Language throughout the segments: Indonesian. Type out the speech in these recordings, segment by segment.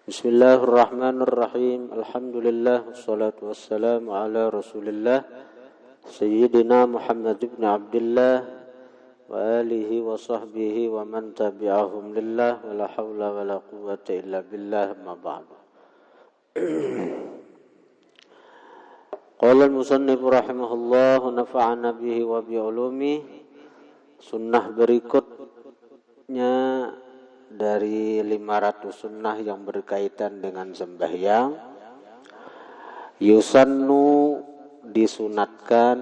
Bismillahirrahmanirrahim. Alhamdulillah wassalatu wassalamu ala Rasulillah Sayyidina Muhammad ibn Abdullah wa alihi wa sahbihi wa man tabi'ahum lillah wa la hawla wa la quwwata illa billah ma ba'du. Qala al-musannif rahimahullah nafa'ana bihi wa bi ulumi. Sunnah berikutnya dari 500 sunnah yang berkaitan dengan sembahyang. Yusannu, disunatkan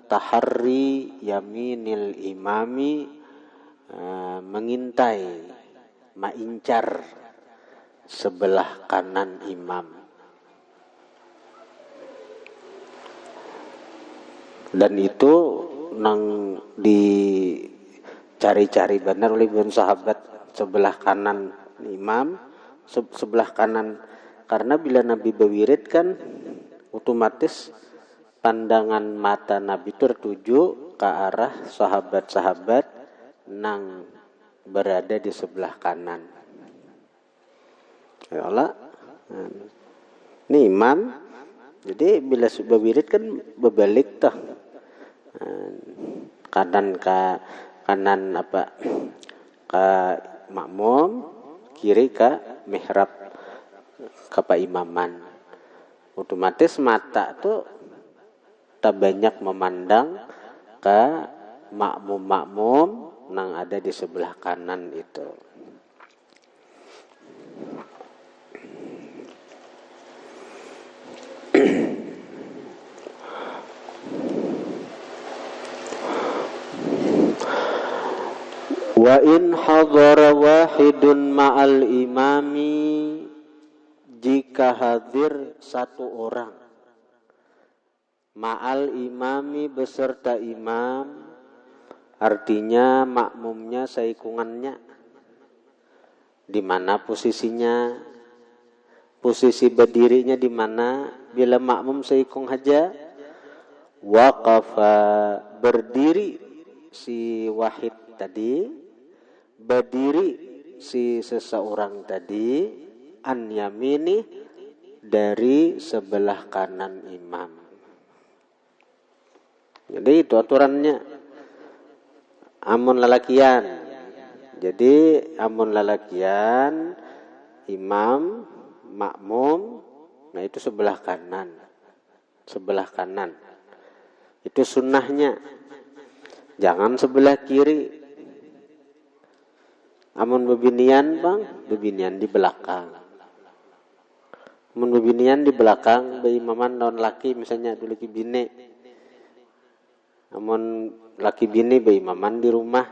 taharri yaminil imami, mengintai, maincar sebelah kanan imam. Dan itu nang dicari-cari benar oleh sahabat sebelah kanan imam, sebelah kanan, karena bila Nabi berwirid kan otomatis pandangan mata Nabi tertuju ke arah sahabat-sahabat nang berada di sebelah kanan. Ya Allah, ini imam, jadi bila berwirid kan berbalik tuh, kanan ke kanan apa ke makmum, kiri ke mihrab ke imaman. Otomatis mata tuh tak banyak memandang ke makmum-makmum yang ada di sebelah kanan itu. Wa in hadara wahidun ma'al imami, jika hadir satu orang ma'al imami beserta imam, artinya makmumnya seikungannya. Di mana posisinya? Posisi berdirinya di mana? Bila makmum seikung saja, waqafa, berdiri si wahid tadi, berdiri si seseorang tadi, an yamini, dari sebelah kanan imam. Jadi itu aturannya. Amun lalakian. Jadi amun lalakian, imam, makmum, nah itu sebelah kanan. Sebelah kanan. Itu sunnahnya. Jangan sebelah kiri. Amun bebinian bang, bebinian di belakang. Amun bebinian di belakang, beimaman non laki misalnya dulu laki bini. Amun laki bini beimaman di rumah,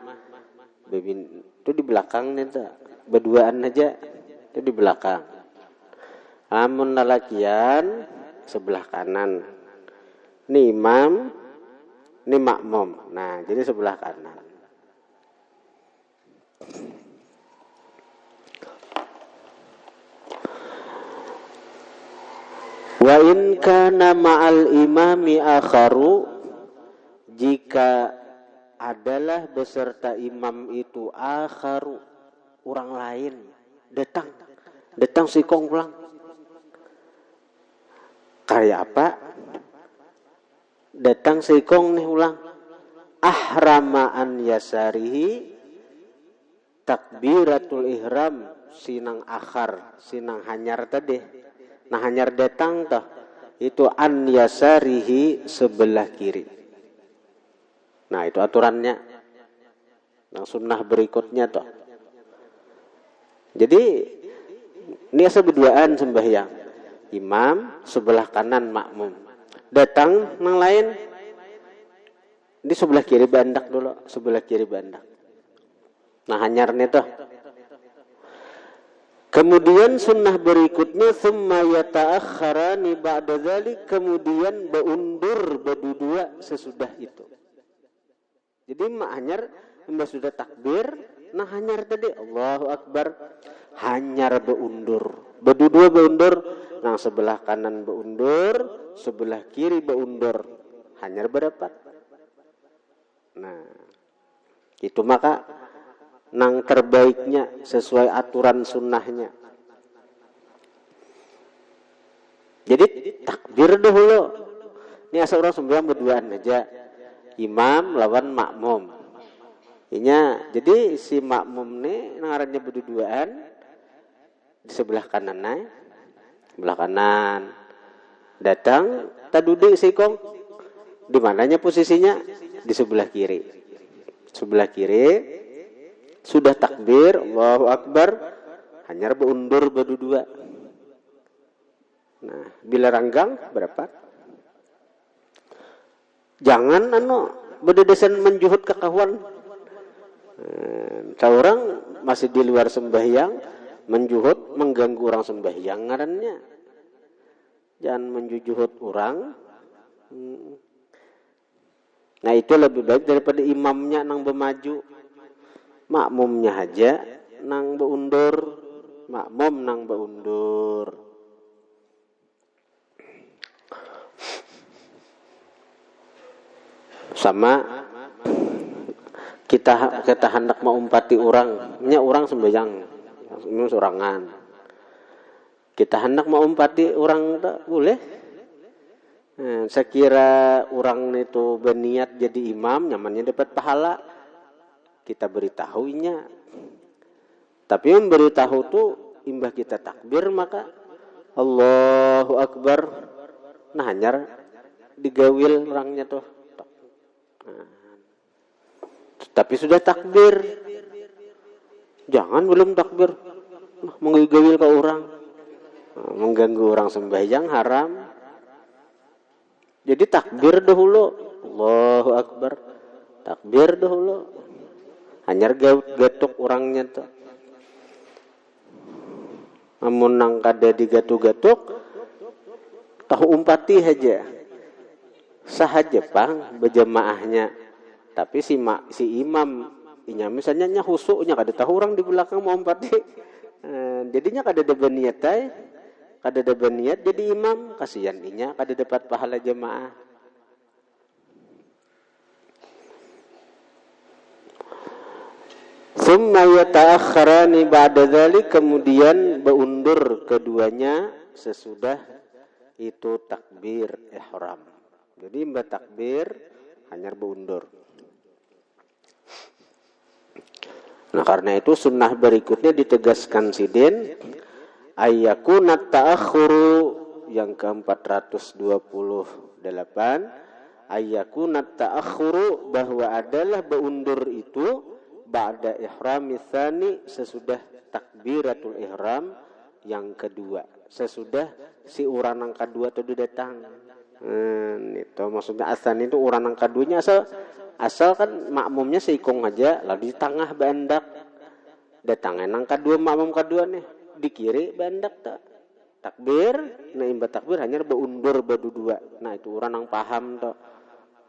bebin itu di belakang nih tuh, berduaan aja itu di belakang. Amun lalakian sebelah kanan. Ini imam, ini makmum. Nah, jadi sebelah kanan. Wa in kana ma'al imami akharu, jika adalah beserta imam itu akharu, orang lain, datang sikong pulang. Kayak apa? Datang sikong nih ulang. Ahrama an yasarihi, takbiratul ihram, sinang akhar, sinang hanyar tadi. Nah hanyar datang toh, itu an yasarihi, sebelah kiri. Nah itu aturannya. Nah sunnah berikutnya toh. Jadi ini berduaan sembahyang. Imam sebelah kanan makmum. Datang yang lain di sebelah kiri bandak dulu, sebelah kiri bandak. Nah hanyarnya toh. Kemudian sunnah berikutnya summa yata'akhkharani ba'da dzalik, kemudian beundur berdua sesudah itu. Jadi mak hanyar mbak sudah takbir, nah hanyar tadi Allahu Akbar, hanyar beundur, berdua beundur, nah sebelah kanan beundur, sebelah kiri beundur, hanyar berdapat. Nah itu maka nang terbaiknya sesuai aturan sunnahnya. Jadi takbir dahulu. Ini asal orang sembahyang berduaan aja. Imam lawan makmum. Jadi si makmum nih ngarannya berduaan di sebelah kanan sebelah kanan. Datang tadudi sikong. Di mananya posisinya? Di sebelah kiri. Sebelah kiri sudah takbir, Allahu Akbar, hanya berundur berdua. Nah, bila ranggang berapa? Jangan berdedesan menjuhud ke kawan. Seorang masih di luar sembahyang, menjuhud mengganggu orang sembahyang ngarannya. Jangan menjuhud orang. Nah, itu lebih baik daripada imamnya nang bermaju. Makmumnya aja nang beundur, makmum nang beundur. Sama kita hendak mengumpati orangnya orang sembahyang sorangan. Kita hendak mengumpati orang tak boleh. Sekira orang itu berniat jadi imam, nyamannya dapat pahala. Kita beritahunya. Tapi memberitahu tuh imbah kita takbir maka Allahu Akbar. Nah, hanyar digawil orangnya tuh. Tapi sudah takbir. Jangan belum takbir menggawil ke orang. Mengganggu orang sembahyang haram. Jadi takbir dahulu. Allahu Akbar. Takbir dahulu. Hanyar gatuk orangnya tuh. Amun nang kada digatuk-gatuk, tahu umpati aja. Sahaja pang berjamaahnya. Tapi si imam inya misalnya husuknya kada tahu orang di belakang mau umpati. Jadinya kada ada berniat kada ada berniat jadi imam, kasihan inya kada dapat pahala jemaah. Thumma yata'akhkharani ba'da dzalik, kemudian beundur keduanya sesudah itu takbir ihram. Jadi mbak takbir hanya beundur. Nah, karena itu sunnah berikutnya ditegaskan sidin ayyakunat ta'akhuru yang ke-428 ayyakunat ta'akhuru bahwa adalah beundur itu ba'da ihram tsani sesudah takbiratul ihram yang kedua, sesudah si urang yang kedua itu datang. Itu maksudnya asan itu urang yang keduanya asal kan makmumnya seikong aja lalu di tengah bandak datangnya nang kedua makmum kedua nih di kiri bandak tak takbir. Nah, imba takbir hanya beundur berdua. Nah, itu orang yang paham tuh,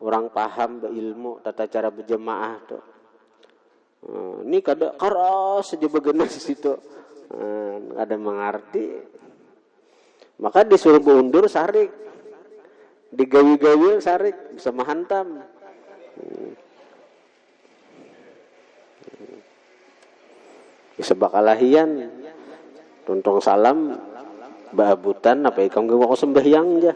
orang paham beilmu tata cara berjemaah tuh. Ini kada keras saja begini di situ. Ada mengerti. Maka disuruh beundur sarik. Digawi-gawi sarik bisa menghantam. Bisa bakalahian. Tuntung salam baabutan apa ikam gawa ko sembahyang aja.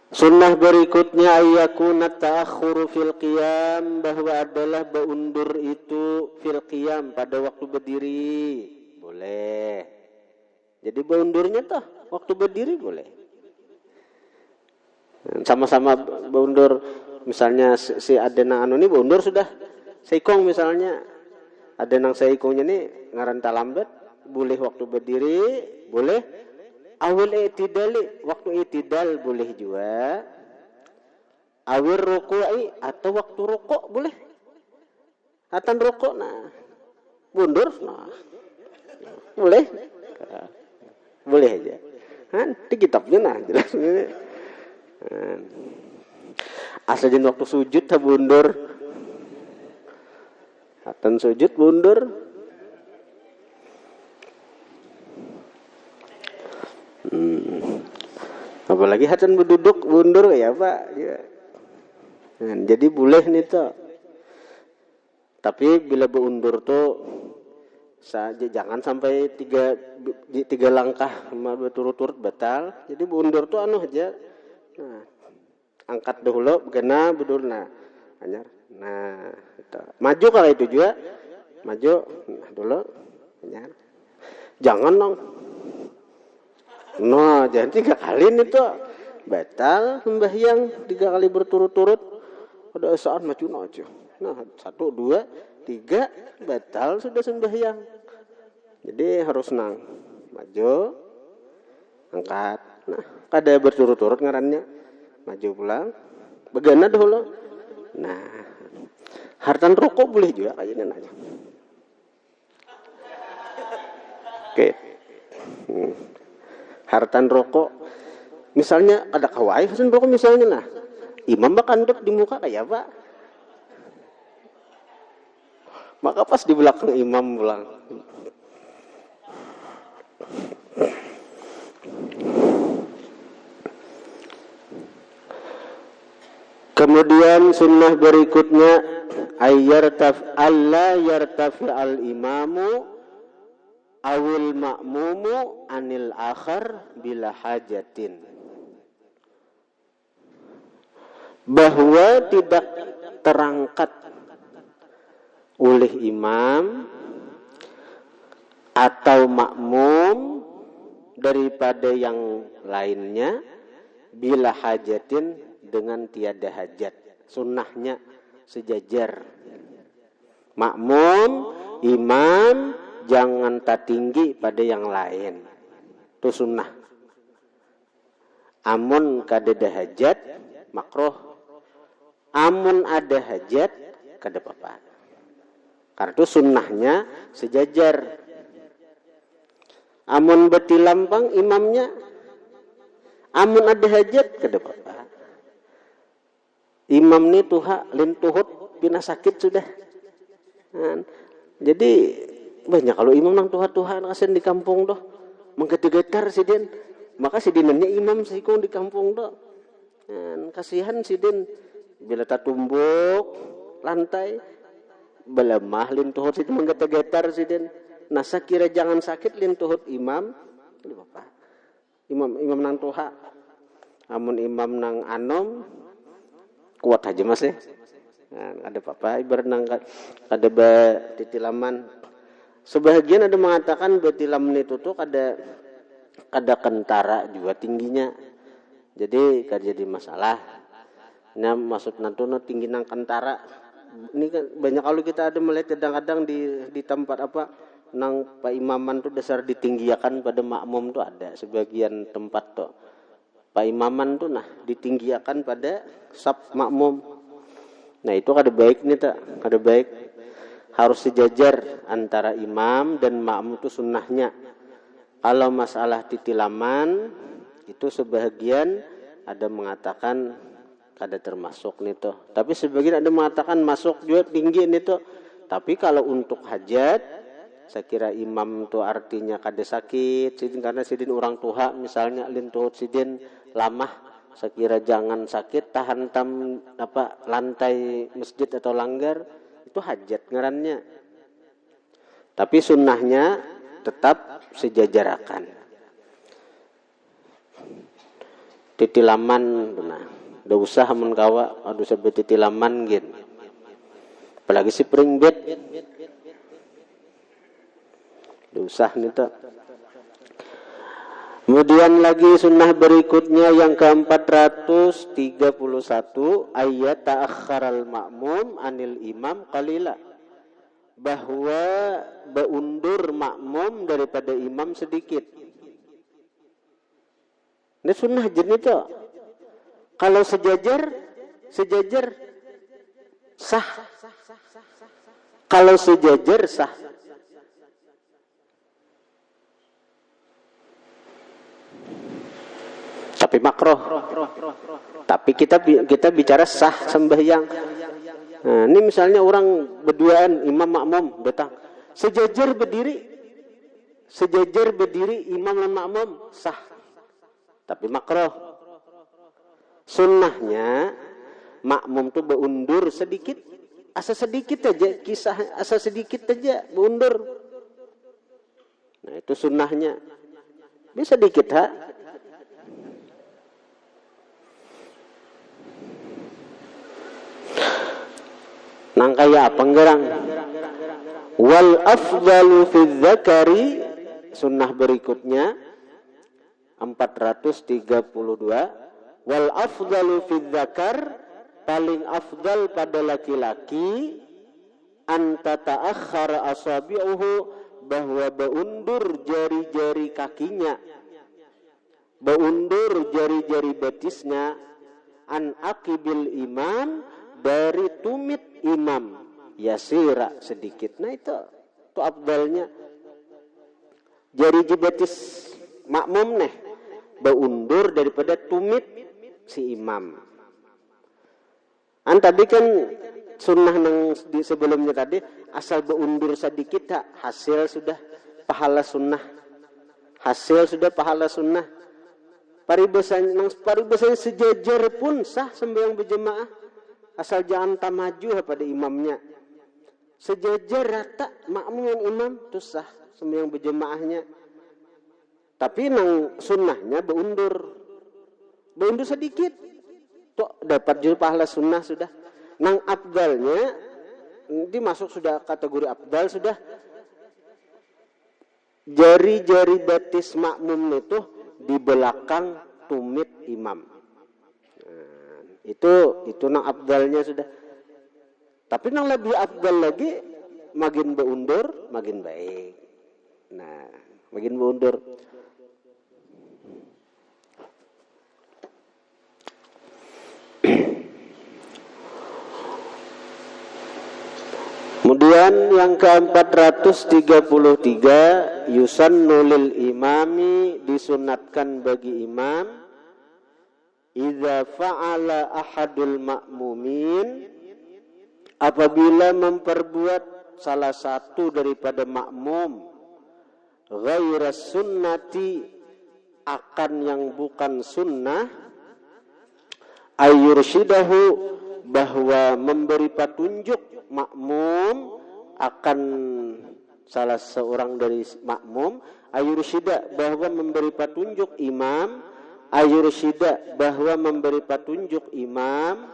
Sunnah berikutnya ayyakunat ta'akhuru fil qiyam, bahwa adalah beundur itu fil qiyam pada waktu berdiri. Boleh. Jadi beundurnya tuh waktu berdiri boleh. Sama-sama beundur. Misalnya si adenang anu ini beundur sudah seikong misalnya. Adenang seikongnya ini ngaran talambat. Boleh waktu berdiri. Boleh. Awil i'tidali, waktu i'tidal boleh juga. Awil ruku'i, atau waktu rukuk boleh. Atan rukuk, nah. Mundur, nah. Boleh. Boleh aja. Di kitabnya nah jelas. Asal waktu sujud tak mundur. Atan sujud mundur. Apalagi hatan berduduk mundur ya Pak ya. Nah, jadi boleh nih toh. Tapi bila beundur tuh Jangan sampai tiga langkah berturut-turut batal. Jadi bundur tuh anu aja. Nah, angkat dahulu, begana bedur anyar. Nah, itu. Maju kalau itu juga. Maju dulu, anyar. Jangan dong. No, jangan 3 kali nih tuh. Batal sembahyang 3 kali berturut-turut. Pada saat maju aja. Nah, 1, 2, 3 batal sudah sembahyang. Jadi harus maju, angkat. Nah, kada berturut-turut ngarannya. Maju pulang, begana dulu. Nah, hartan rokok boleh juga kayaknya nanya. Oke. Hartan rokok. Misalnya ada kawai hartan rokok misalnya nah. Imam bakandut di muka kayak apa? Maka pas di belakang imam pulang. Kemudian sunnah berikutnya alla yartafi al imamu awil ma'mumu anil akhar bila hajatin. Bahwa tidak terangkat oleh imam atau makmum daripada yang lainnya bila hajatin dengan tiada hajat. Sunnahnya sejajar. Makmum, imam jangan tak tinggi pada yang lain. Itu sunnah. Amun kadada hajat makruh. Amun ada hajat kada apa-apa. Karena itu sunnahnya sejajar. Amun beti lampang imamnya, amun ada hajat kada apa-apa. Imam ni tuha lintuhut pina sakit sudah. Nah, jadi banyak kalau imam nang tuha-tuha kasen di kampung doh, menggetar sidin. Maka sidinannya imam sikung di kampung doh. Nah, kasihan sidin bila tak tumbuk lantai belemah lintuhut sidin menggetar-getar sidin. Nah, kira jangan sakit lintuhut imam. Ini apa? Imam nang tuha. Amun imam nang anom kuat aja mas ya. Nah, ada apa-apa ibarat nang ada titilaman. Sebagian ada mengatakan betilaman itu tuh ada kentara juga tingginya. Jadi kada jadi masalah. Nah, maksud nantono tinggi nang kentara. Ini kan banyak kalau kita ada melihat kadang-kadang di tempat apa nang paimaman tuh dasar ditinggiakan pada makmum tuh ada sebagian tempat tuh. Paimaman tuh nah ditinggiakan pada saf makmum. Nah, itu kada baik nih tak, kada baik. Harus sejajar antara imam dan makmum itu sunnahnya. Kalau masalah titilaman itu sebagian ada mengatakan kada termasuk nih tuh. Tapi sebagian ada mengatakan masuk juga tinggi nih tuh. Tapi kalau untuk hajat, saya kira imam tuh artinya kada sakit, sidin karena sidin orang tuha misalnya lintuhut sidin lamah, saya kira jangan sakit tahan lantai masjid atau langgar itu hajat ngarannya. Tapi sunnahnya tetap sejajarakan. Titilaman nah, udah usah mun kawa aduh sampai titilaman gin. Apalagi si pring bed. Udah usah nih tak. Kemudian lagi sunnah berikutnya yang ke-431 ayat ta'akharal ma'mum anil imam qalila. Bahwa beundur makmum daripada imam sedikit. Ini sunnah jenis itu. Kalau sejajar sah. Kalau sejajar sah. Tapi makruh. Tapi kita bicara sah sembahyang. Nah, ini misalnya orang berduaan imam makmum datang. Sejajar berdiri imam dan makmum sah. Tapi makruh. Sunnahnya makmum tuh beundur sedikit, asa sedikit aja, asa sedikit aja beundur. Nah itu sunnahnya. Bisa dikit ha. Nang kaya apa ngerang? Wal afdalu fi dzakari, sunnah berikutnya 432. Wal afdalu fi dzakar, paling afdal pada laki-laki, anta ta'akhkhara asabi'uhu, bahwa beundur jari-jari kakinya, beundur jari-jari betisnya, an akibil imam, dari tumit imam, yasira, sedikit. Nah itu afdalnya. Jari betis makmum nih beundur daripada tumit si imam. Tadi kan sunnah nang di sebelumnya tadi asal beundur sedikit tak hasil sudah pahala sunnah. Hasil sudah pahala sunnah. Paribasan sejajar pun sah sembahyang berjemaah. Asal jangan tak maju pada imamnya. Sejajar rata makmum dengan imam itu sah sembahyang berjemaahnya. Tapi nang sunnahnya beundur. Beundur sedikit. Tuh dapat juga pahala sunnah sudah. Nang abdalnya dimasuk sudah kategori abdal sudah. Jari-jari betis makmum itu di belakang tumit imam. Itu nang abdalnya sudah. Tapi nang lebih abdal lagi, makin beundur makin baik. Nah, makin beundur. Kemudian yang ke-433, yusannu lil imami, disunatkan bagi imam, idza fa'ala ahadul ma'mumin, apabila memperbuat salah satu daripada makmum, ghaira sunnati, akan yang bukan sunnah, ayyurshidahu, bahwa memberi petunjuk makmum akan salah seorang dari makmum, ayyurshida, bahwa memberi petunjuk imam, ayyurshida, bahwa memberi petunjuk imam,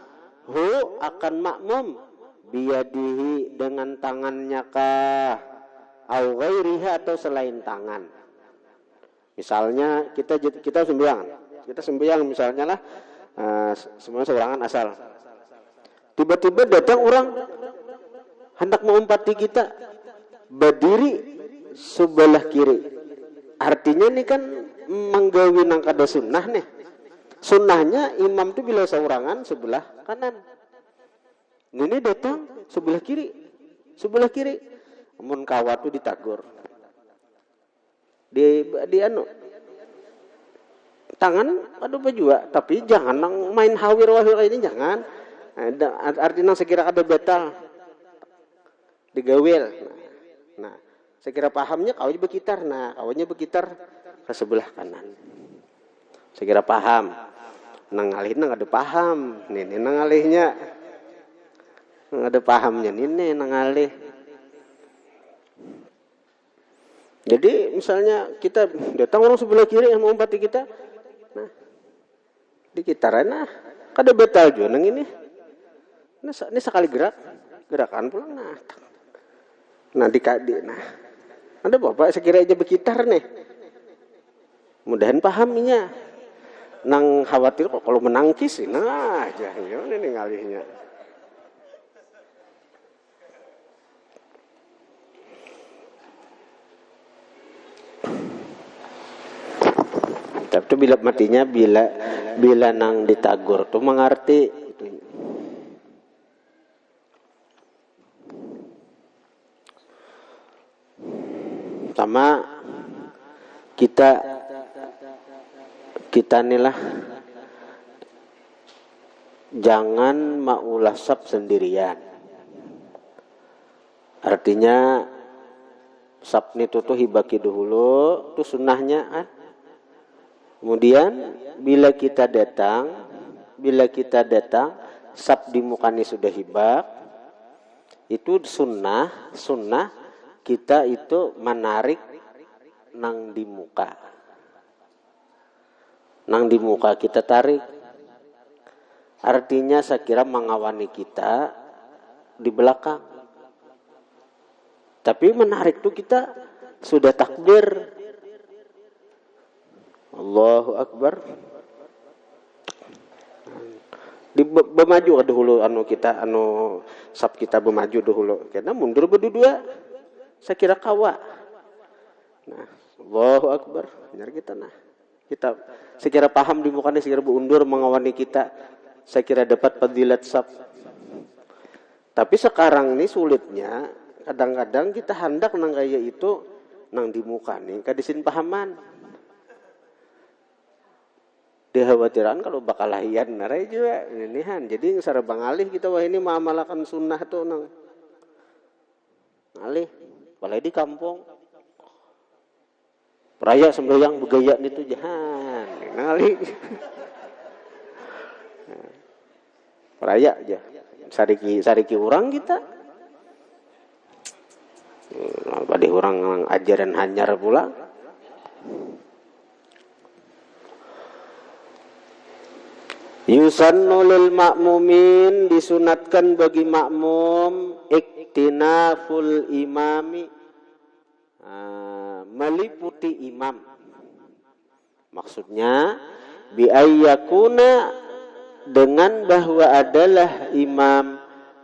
hu, akan makmum, biyadihi, dengan tangannya kah, au ghairiha, atau selain tangan. Misalnya kita sembahyang misalnya lah, semua seorangan asal. Tiba-tiba datang orang hendak mengumpati kita, berdiri sebelah kiri. Artinya ini kan menggawi nang kada sunnah nih. Sunnahnya imam itu bila seorangan sebelah kanan. Ini datang sebelah kiri. Amun kawat itu ditagur. Di tangan ada baju, tapi jangan nang main hawir-hawir ini, jangan. Artinya sekira ada batal digawil. Nah, sekira pahamnya kawanya berkitar. Nah, kawanya berkitar ke sebelah kanan. Sekira paham. Nang alih nang ada paham. Nih nang alihnya. Nang ada pahamnya nih nang alih. Jadi misalnya kita datang orang sebelah kiri yang mengumpati kita. Nah, di kitaran nah, kada batal juga nang ini. Ini sekali gerakan pulang nah dikadi nah ada bapak sekira aja berkitar nih, mudahan pahamnya. Nang khawatir kok kalau menangkis nah aja ini ngalihnya. Tapi bila matinya bila nang ditagur tuh mengerti. Sama kita inilah jangan maulah sab sendirian. Artinya sab itu tuh hibaki dulu, tuh sunnahnya kan. Kemudian bila kita datang sab di mukanya sudah hibak, itu sunnah kita itu menarik nang di muka. Nang di muka kita tarik. Artinya saya kira mengawani kita di belakang. Tapi menarik tuh kita sudah takbir. Allahu Akbar. Bermaju dahulu kita sab kita bermaju dahulu. Karena mundur berdua. Saya kira kawa. Nah, Allahu Akbar. Benar kita nah. Kita sekira paham di mukanya, sekira berundur mengawani kita, saya kira dapat fadilat sab. Tapi sekarang ini sulitnya, kadang-kadang kita hendak nang kaya itu nang di muka nih, kadisin pahaman. Dikhawatiran kalau bakal lahian narai juga inihan. Jadi sareng bangalih kita wah ini mengamalkan sunnah tuh nang ngalih, balai di kampung. Raya sembahyang begaya itu jahan, ngali. Raya aja, sariki orang kita. Pada orang ajaran hanyar pula. Yusannu lil ma'mumin, disunatkan bagi makmum iktinaful imami, meliputi imam. Maksudnya biayyakuna, dengan bahwa adalah imam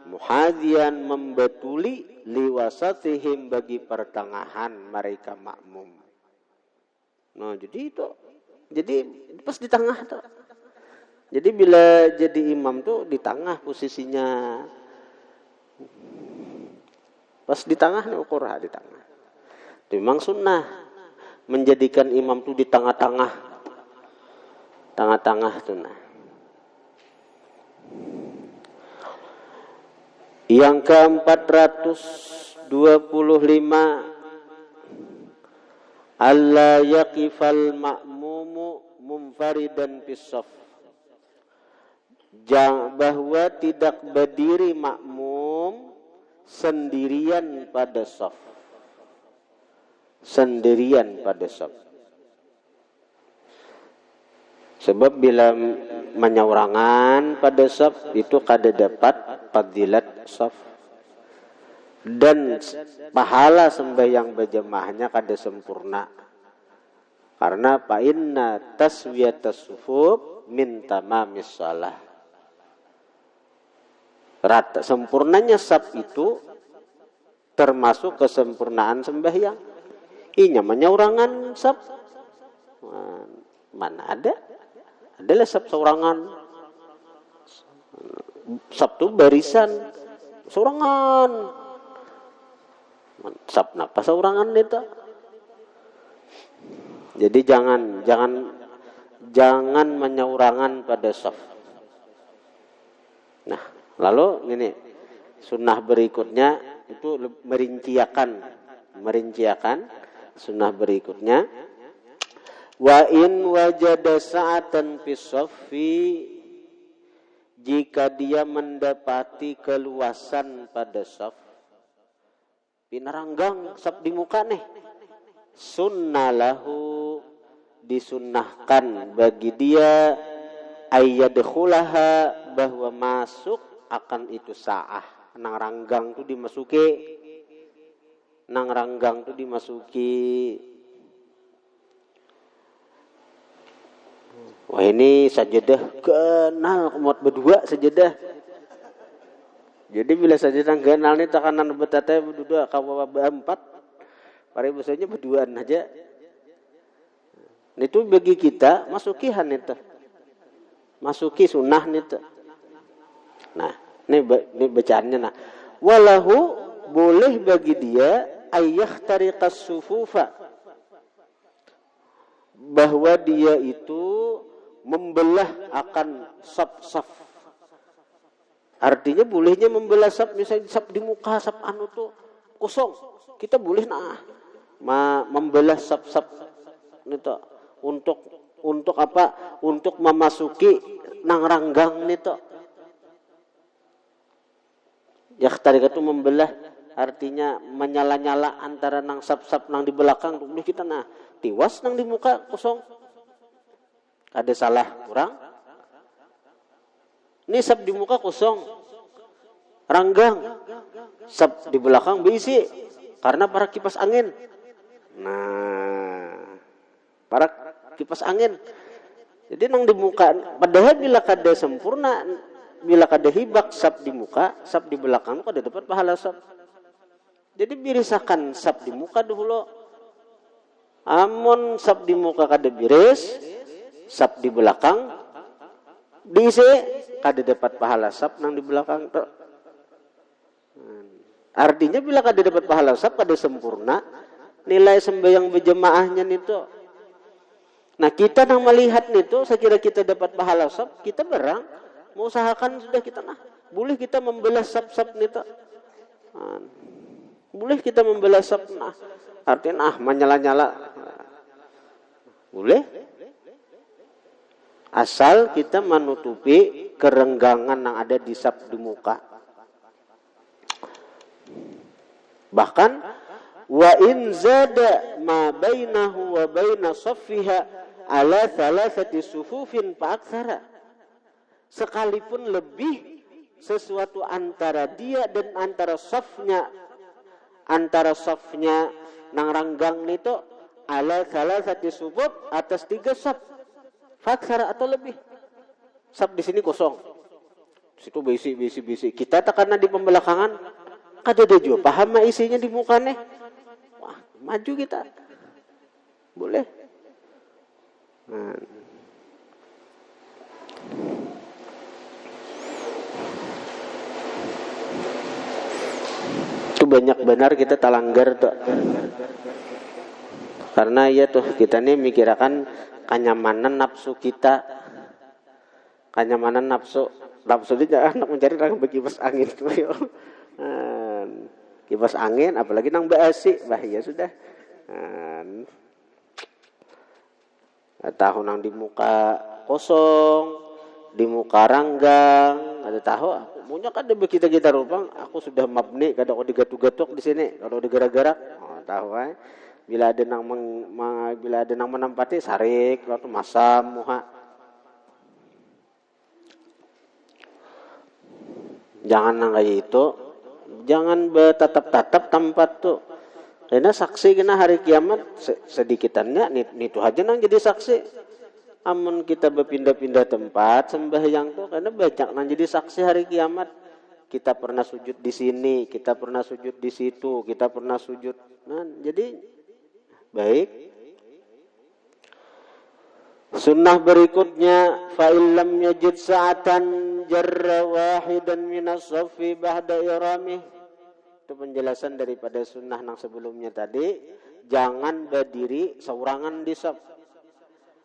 muhadhian, membetuli liwasatihim, bagi pertengahan mereka makmum. Nah, jadi itu. Jadi pas di tengah tuh. Jadi bila jadi imam tuh di tengah posisinya. Pas di tengah nih ukurah di tengah. Memang sunnah menjadikan imam itu di tengah-tengah sunnah. Yang ke-425, alla yaqifal ma'mumu munfaridan fis-shaff, bahwa tidak berdiri makmum sendirian pada shaf. Sendirian pada shaf. Sebab bila menyaurangan pada shaf itu kada dapat fadilat shaf. Dan pahala sembahyang berjamaahnya kada sempurna. Karena fa inna taswiyatas sufuf min tamamis shalah. Rata sempurnanya shaf itu termasuk kesempurnaan sembahyang. Inya menyaurangan sab. Mana ada? Adalah sab saurangan. Sab itu barisan. Saurangan. Sab napa saurangan itu? Jadi jangan menyaurangan pada sab. Nah, lalu ini sunnah berikutnya itu merinciakan sunnah berikutnya, wa in wajada sa'atan fi shaffi, jika dia mendapati keluasan pada shaf, pinaranggang shaf di muka nih, sunnalahu, disunnahkan bagi dia, ayyadkhulaha, bahwa masuk akan itu sa'ah, nang ranggang itu dimasuki. Nang ranggang itu dimasuki. Wah ini sajadah kenal muat berdua sajadah. Jadi bila sajadah kenal ini takanan betata berdua kawa empat. Pare biasanya berduaan aja. Itu bagi kita masukihan itu. Masuki sunnah itu. Nah, ini bacaannya nah. Walahu, boleh bagi dia ayyakhtariqas sufufa, bahwa dia itu membelah akan saf-saf. Artinya bolehnya membelah saf, misalnya saf di muka, saf anu tuh kosong. Kita boleh membelah saf-saf itu untuk apa? Untuk memasuki nang ranggang itu. Yakhtariq itu membelah artinya menyala-nyala antara nang sap-sap nang di belakang tuh kita nah tiwas nang di muka kosong. Ada salah kurang? Ini sap di muka kosong. Ranggang. Sap di belakang berisi karena para kipas angin. Nah, para kipas angin. Jadi nang di muka padahal bila kada sempurna, bila kada hibak sap di muka, sap di belakang kada dapat pahala sap. Jadi birisakan sap di muka dulu. Amun sap di muka kada biris, sap di belakang diisi kada dapat pahala sap nang di belakang tuh. Artinya bila kada dapat pahala sap kada sempurna nilai sembahyang berjemaahnya itu. Nah kita nang melihat itu sekira kita dapat pahala sap, kita berang mengusahakan sudah kita nah boleh kita membelah sap-sap itu. Boleh kita membelah sap nah artinya menyala-nyala. Boleh. Asal kita menutupi kerenggangan yang ada di sap di muka. Bahkan wa in zada ma bainahu wa baina saffiha ala thalathati sufufin fa aktsara. Sekalipun lebih sesuatu antara dia dan antara safnya nang ranggang itu ala thalathati sufuf atas 3 saf. Fa aktsara atau lebih. Saf di sini kosong. Di situ bisi. Kita tak karena di pembelakangan kada ada juga paham isinya di mukanya. Wah, maju kita. Boleh. Nah. Itu banyak benar kita talanggar tuh. Karena ya tuh kita nih mikirakan kenyamanan nafsu kita. Kenyamanan nafsu itu anak mencari orang berkipas angin tuh. Kipas angin apalagi nang basi bahaya sudah. Tahu nang di muka kosong, di muka ranggang, ada tahu aku punya kada kita rupang aku sudah mabni kada kau digatuk-gatuk di sini kalau digara-gara. Oh, tahu bila ada nang menempati sarik waktu masam muha. Jangan nang kayak itu. Jangan bertatap-tatap tempat tuh. Karena saksi kena hari kiamat sedikitannya itu aja nang jadi saksi. Amun kita berpindah-pindah tempat sembahyang tuh karena banyak nang jadi saksi hari kiamat. Kita pernah sujud di sini, kita pernah sujud di situ, kita pernah sujud. Nah, jadi baik. Sunnah berikutnya fa illam yajid sa'atan jarra wahidan minas saffi ba'da iramih. Itu penjelasan daripada sunnah yang sebelumnya tadi. Jangan berdiri seurangan di saf.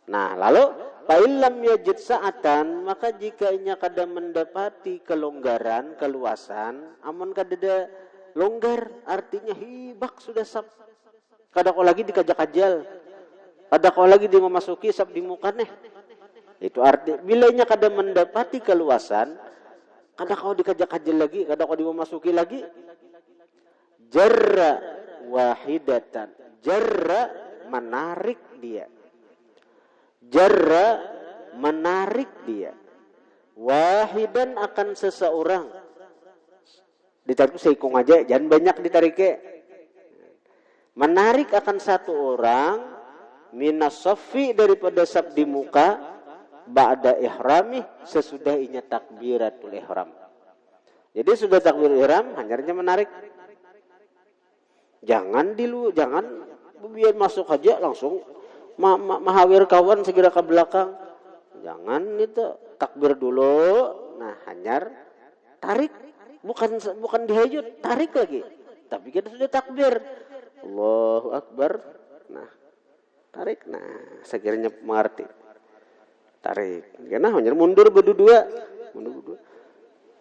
Nah, lalu fa illam yajid sa'atan, maka jika inya kada mendapati kelonggaran, keluasan, amun kada longgar artinya hibak sudah saf. Kada kau lagi dikajak-kajal. Kada kau lagi dia memasuki saf di mukanya. Itu arti bila inya kada mendapati keluasan, kada kau dikajak-kajal lagi, kada kau dimasuki lagi. Jarra wahidatan. Jarra menarik dia. Jarra menarik dia. Wahidan akan seseorang. Ditarik seikung aja, jangan banyak ditariknya. Menarik akan satu orang minas saffi daripada saf di muka ba'da ihrami sesudah inya takbiratul ihram. Jadi sudah takbir ihram hanyarnya menarik. Jangan biar masuk aja langsung mahawir kawan segera ke belakang. Jangan itu takbir dulu. Nah, hanyar tarik bukan dihayut, tarik lagi. Tapi kita sudah takbir. Allahu Akbar. Nah, tarik. Nah, sekiranya mengerti. Tarik. Karena hanya mundur berdua.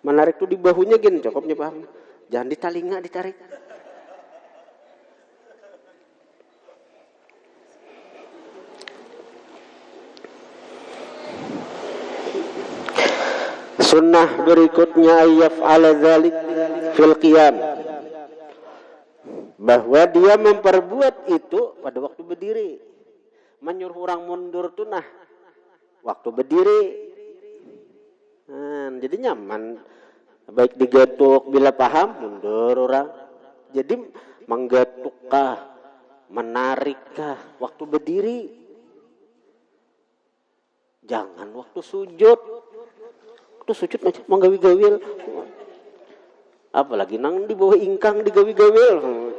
Menarik tuh di bahunya gini, cukupnya paham. Jangan di talinga ditarik. Sunnah berikutnya ayyaf ala dzalik fil qiyam. bahwa dia memperbuat itu pada waktu berdiri. Menyuruh orang mundur tuh nah waktu berdiri. Nah, jadi nyaman. Baik digetuk bila paham mundur orang. Jadi menggetukkah, menarikkah waktu berdiri. Jangan waktu sujud. Waktu sujud aja menggawi-gawil. Apalagi nang di bawah ingkang digawi-gawil.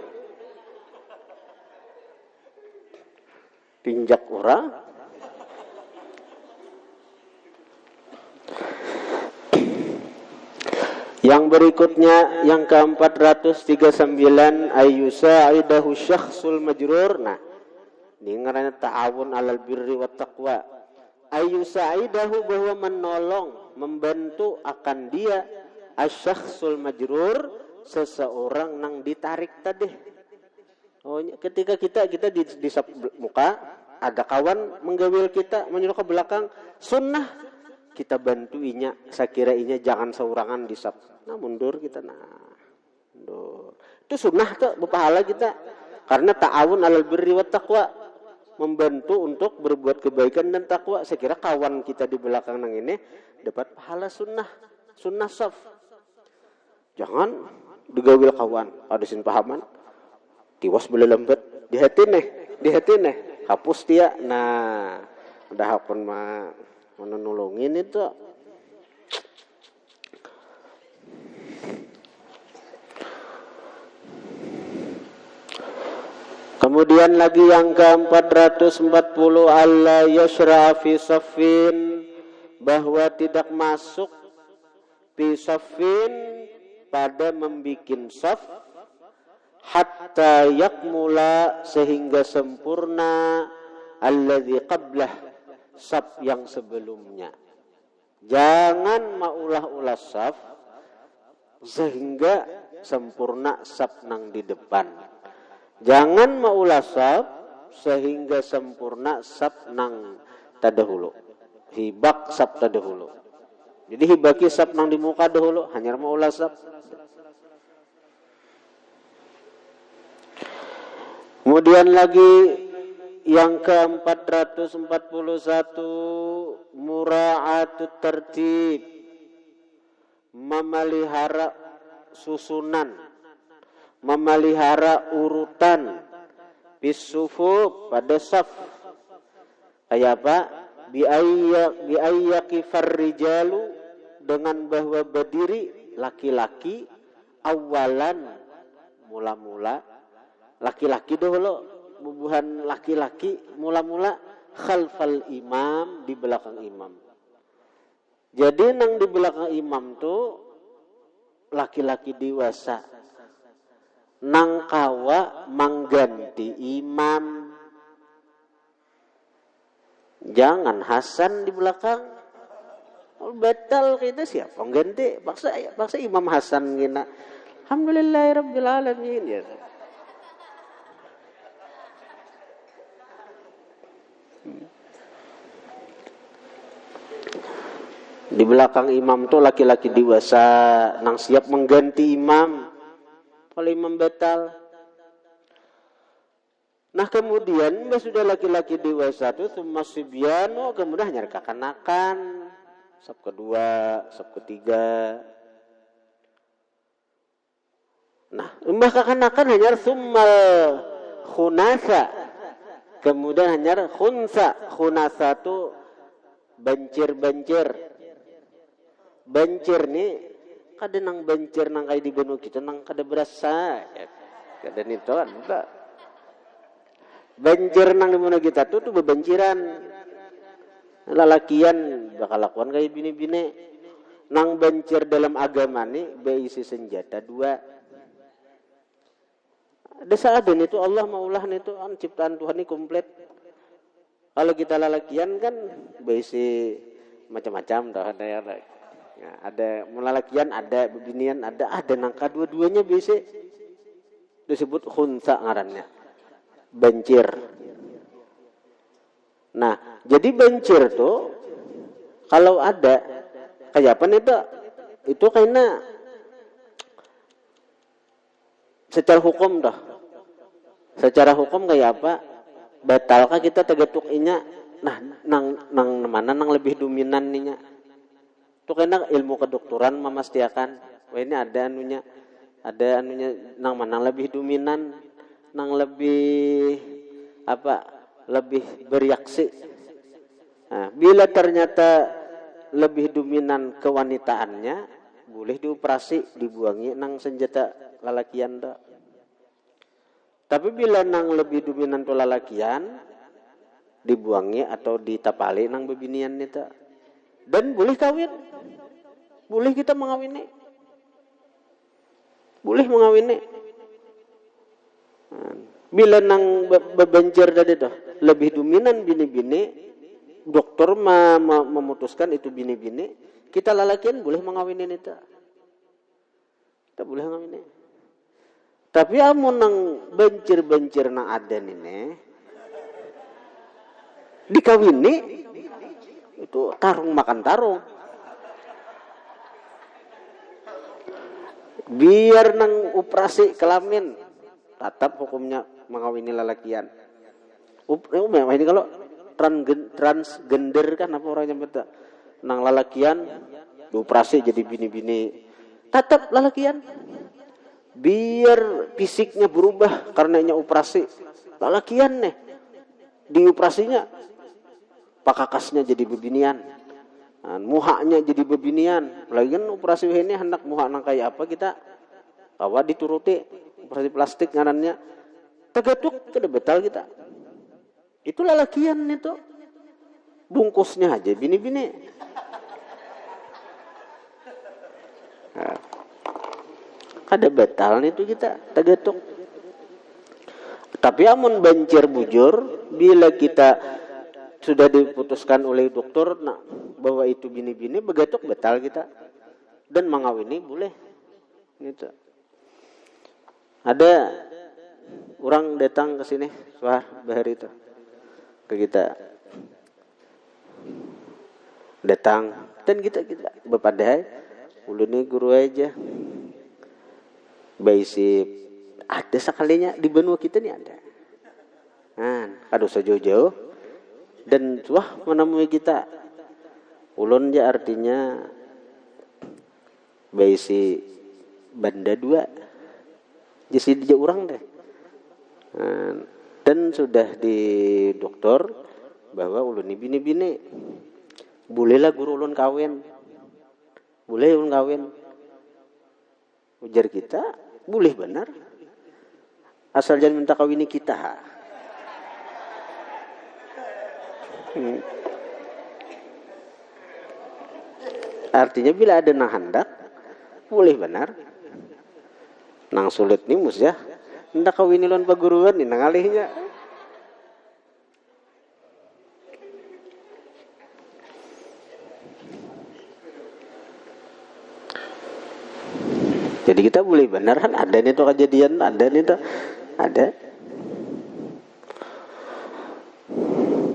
Tinjak orang. Yang berikutnya yang ke-439 ayyusaidahu syakhsul majrur. Nah, ini ngaranna ta'awun 'alal birri wat taqwa. Ayyusaidahu bahwa menolong, membantu akan dia asyakhsul majrur, seseorang nang ditarik tadi. Oh, ketika kita di sap muka, ada kawan menggawil kita menyuruh ke belakang, sunnah kita bantuinya, sakirainya jangan seurangan di sap. Nah, mundur kita, mundur. Itu sunnah tuh, berpahala kita. Karena ta'awun 'alal birri wat taqwa, membantu untuk berbuat kebaikan dan takwa. Saya kira kawan kita di belakang nang ini dapat pahala sunnah saf. Jangan digawil kawan, ada sin pahaman. Tiwas boleh lembet, di hati nih, hapus dia. Nah, udah hapun mah menolongin itu. Kemudian lagi yang ke-440 alla yashra fi saffin, bahwa tidak masuk fi saffin pada membikin saf hatta yakmula sehingga sempurna alladzi qablah saf yang sebelumnya. Jangan maulah-ulah saf sehingga sempurna saf nang di depan. Jangan maulah saf sehingga sempurna saf nang tadahulu. Hibak saf tadahulu. Jadi hibaki saf nang di muka dahulu, hanya maulah saf. Kemudian lagi yang ke-441 mura'atut tertib, memelihara susunan, memelihara urutan bisufuf pada saf. Kayak apa? Biayyakifar rijalu, dengan bahwa berdiri laki-laki awalan mula-mula, laki-laki dahulu, bubuhan laki-laki mula-mula khalfal imam, di belakang imam. Jadi nang di belakang imam tuh laki-laki dewasa, nang kawa mengganti imam. Jangan Hasan di belakang. Batal kita siapa mengganti? Paksa Imam Hasan gina. Alhamdulillahirabbil alamin ya. Di belakang imam tuh laki-laki dewasa nang siap mengganti imam kalau imam batal. Nah, kemudian sudah laki-laki dewasa itu sumasibyanu, kemudian hanya kekanakan, saf kedua, saf ketiga. Nah, kekanakan hanya summal khunasa, kemudian hanya khunsa. Khunasa itu bencir. Bencir nih, kada nang bencir nang kayak di gunung kita nang kada berasa, kada itu ada. Bencir nang di mana kita tuh bebenciran. Lalakian bakal lakukan kayak bini-bini. Nang bencir dalam agama nih berisi senjata dua. Ada saat ini tuh Allah maulah nih tuh ciptaan Tuhan ini komplit. Kalau kita lalakian kan berisi macam-macam tuh ada ya. Nah, ada melalakian, ada bebinian, ada nangka dua-duanya berisi. Disebut khunsa ngarannya. Bencir. Nah, jadi bencir tuh kalau ada kayak apa nih itu karena secara hukum dah Secara hukum kayak apa? Batalkah kita tegetuk inya? Nah, nang mana nang lebih dominan ninya? Itu kena ilmu kedokteran memastikan. Wah ini ada anunya nang mana lebih dominan, nang lebih apa? Lebih bereaksi. Nah, bila ternyata lebih dominan kewanitaannya, boleh dioperasi, dibuangi nang senjata lalakian dah. Tapi bila nang lebih dominan tu lalakian, dibuangi atau ditapali nang bebinian nita. Dan boleh kawin. Boleh kita mengawini. Boleh mengawini. Bila nang bebenjer tadi tuh, lebih dominan bini-bini, dokter memutuskan itu bini-bini, kita lalakian boleh mengawini nita. Kita boleh mengawini. Tapi amun nang bencir-bencir nang ada ini dikawini itu tarung makan tarung. Biar nang operasi kelamin tetap hukumnya mengawini lalakian. Ini kalau transgender kan apa orangnya betul nang lalakian dioperasi jadi bini-bini tetap lalakian. Biar fisiknya berubah karenanya operasi. Lalakian nih. Di operasinya pakakasnya jadi bebinian. Muhanya jadi bebinian. Lagi kan operasi ini hendak muha nang kayak apa kita kawa dituruti. Operasi plastik ngarannya. Tegatuk kada betal kita. Itu lalakian itu. Bungkusnya aja bini-bini. Nah. Kada betal itu kita tegatuk. Tapi amun bencir bujur bila kita sudah diputuskan oleh dokter nah, bahwa itu bini-bini begatuk betal kita dan mengawini boleh. Gitu. Ada orang datang ke sini suah bahari itu ke kita datang dan kita bepadai ulun guru aja. Baisip ada sekalinya di benua kita nih ada. Aduh sejauh-jauh dan wah menemui kita. Ulun ya artinya baisi banda dua. Jadi dia orang deh. Dan sudah di dokter bahwa ulun ini bini-bini. Bolehlah guru ulun kawin. Boleh ulun kawin. Ujar kita boleh benar. Asal jangan minta kawini kita. Artinya bila ada nang hendak boleh benar. Nang sulit nih mus ya. Hendak kawini lon paguruan nih nang alihnya. Jadi kita boleh benar kan ada nih tuh kejadian, ada nih tuh, ada.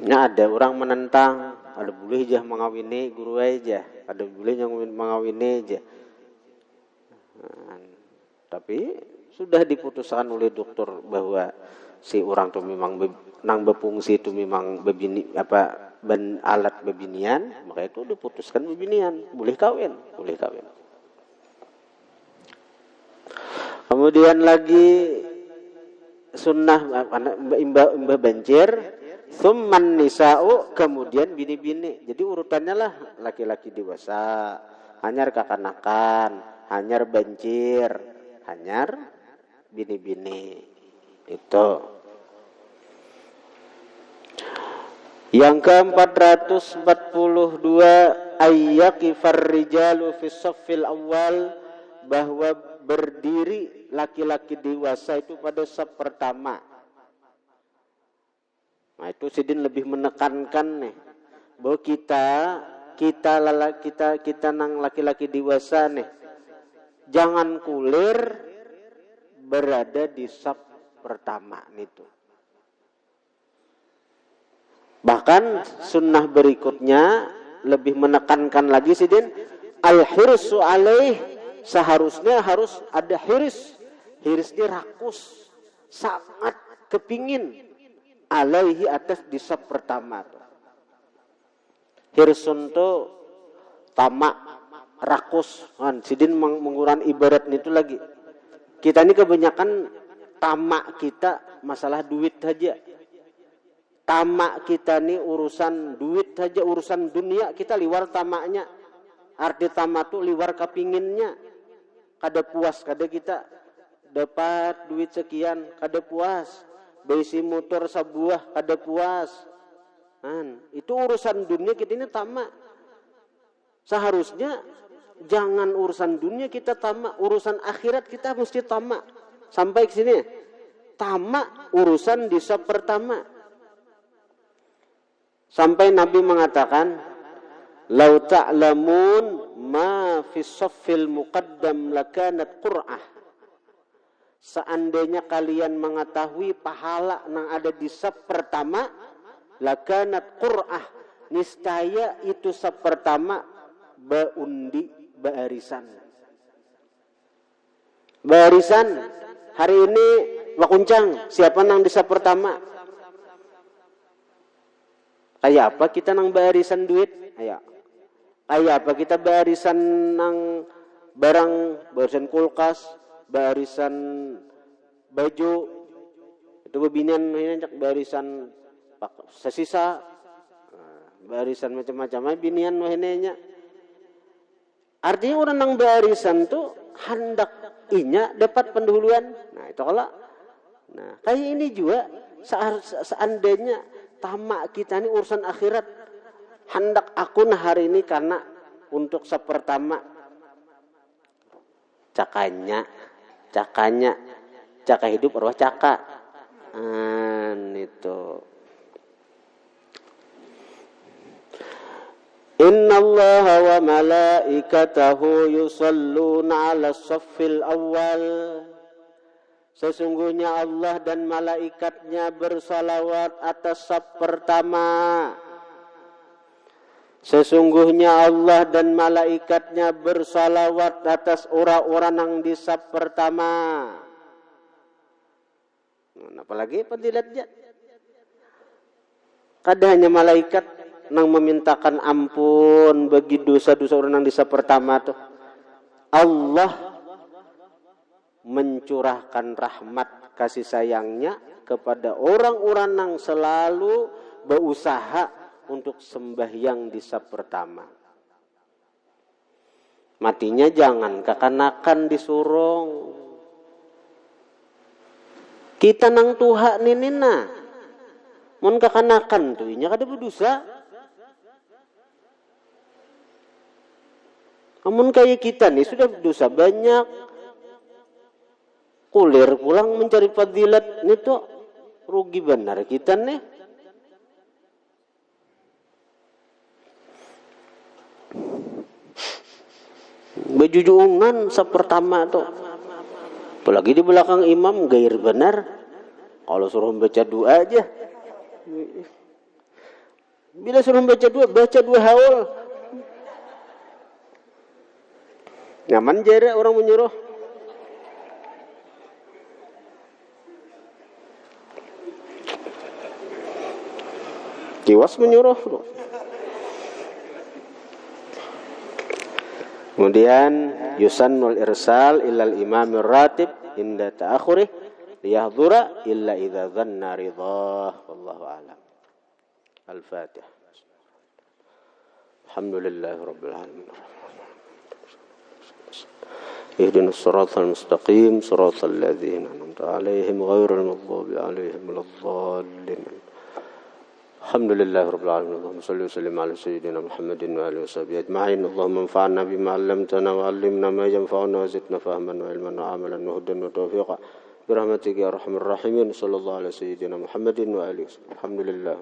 Nah ada orang menentang, ada boleh aja mengawini guru aja, ada boleh yang mengawini aja. Tapi sudah diputuskan oleh dokter bahwa si orang tuh memang nang befungsi itu memang bebini apa alat bebinian, maka itu diputuskan bebinian, boleh kawin, boleh kawin. Kemudian lagi sunnah imbah banjir, summan nisa'u, kemudian bini-bini. Jadi urutannya lah laki-laki dewasa, hanyar kakanakan, hanyar banjir, hanyar bini-bini. Itu. Yang ke-442 ayyakifar rijalu fi shaffil awal, bahwa berdiri laki-laki dewasa itu pada saf pertama. Nah itu Sidin lebih menekankan nih bahwa kita nang laki-laki dewasa nih jangan kulir berada di saf pertama itu. Bahkan sunnah berikutnya lebih menekankan lagi Sidin al-hirsu alaih, seharusnya harus ada hiris. Hiris ini rakus, sangat kepingin alaihi atas di saf pertama. Hirsun tu tamak, rakus. Sidin menguran ibarat itu lagi. Kita ini kebanyakan tamak kita masalah duit saja. Tamak kita nih urusan duit saja, urusan dunia kita liwar tamaknya. Arti tamak tuh liwar kepinginnya. Kada puas, kada kita dapat duit sekian, kada puas. Besi motor sebuah, kada puas. Itu urusan dunia kita ini tamak. Seharusnya jangan urusan dunia kita tamak, urusan akhirat kita mesti tamak. Sampai ke sini. Tamak urusan di saf pertama. Sampai Nabi mengatakan, "Lau ta'lamun ma fi saffil muqaddam lakanat qur'ah." Seandainya kalian mengetahui pahala yang ada di saf pertama, lakanat qur'ah, niscaya itu saf pertama baundi barisan. Barisan hari ini wakuncang, siapa nang di saf pertama? Kayak apa kita nang barisan duit? Kayak apa kita barisan nang barang, barisan kulkas, barisan baju, itu bebinian barisan sesisa, barisan macam-macam binian wahenenya. Artinya orang nang barisan tuh hendak inya dapat pendahuluan. Nah itu kalau, nah kayak ini juga seandainya tamak kita ini urusan akhirat, hendak aku hari ini karena untuk sepertama caka hidup arwah caka. Itu Innallaha wa malaikatahu yusalluna 'alas saffil awwal. Sesungguhnya Allah dan malaikatnya bersalawat atas saf pertama. Sesungguhnya Allah dan malaikatnya bersalawat atas orang-orang yang di saf pertama. Apalagi fadilatnya. Kada hanya malaikat yang memintakan ampun bagi dosa-dosa orang yang di saf pertama tuh. Allah mencurahkan rahmat kasih sayangnya kepada orang-orang yang selalu berusaha untuk sembahyang di saf pertama. Matinya jangan kekanakan disurung. Kita nang tuha ninina. Mun kekanakan tuh inya kada berdosa. Namun kayak kita nih sudah berdosa banyak. Kulir pulang mencari fadilat itu rugi benar kita nih. Bejujungan sepertama tuh. Apalagi di belakang imam gair benar. Kalau suruh baca doa aja. Bila suruh baca dua haul. Nyaman jere orang menyuruh. Kiwas menyuruh. Kemudian yusannul irsal ilal imamir ratib inda ta'akhurih liyahdura illa idza dhanna ridhah wallahu a'lam. Al-Fatihah. Alhamdulillahi rabbil alamin. Ihdinas siratal mustaqim siratal ladzina an'amta 'alaihim ghairil maghdubi 'alaihim waladdallin. Alhamdulillah rabbil alamin. Allahumma shalli wa sallim ala sayyidina Muhammadin wa alihi washabihi ajma'in. Allahumma anfa'na bima 'allamtana wa 'allimna ma yanfa'una wa zidna fahman wa 'ilman wa 'amalan wa hudan wa tawfiqa bi rahmatika ya arhamar rahimin. Sallallahu ala sayyidina Muhammadin wa alihi. Alhamdulillah.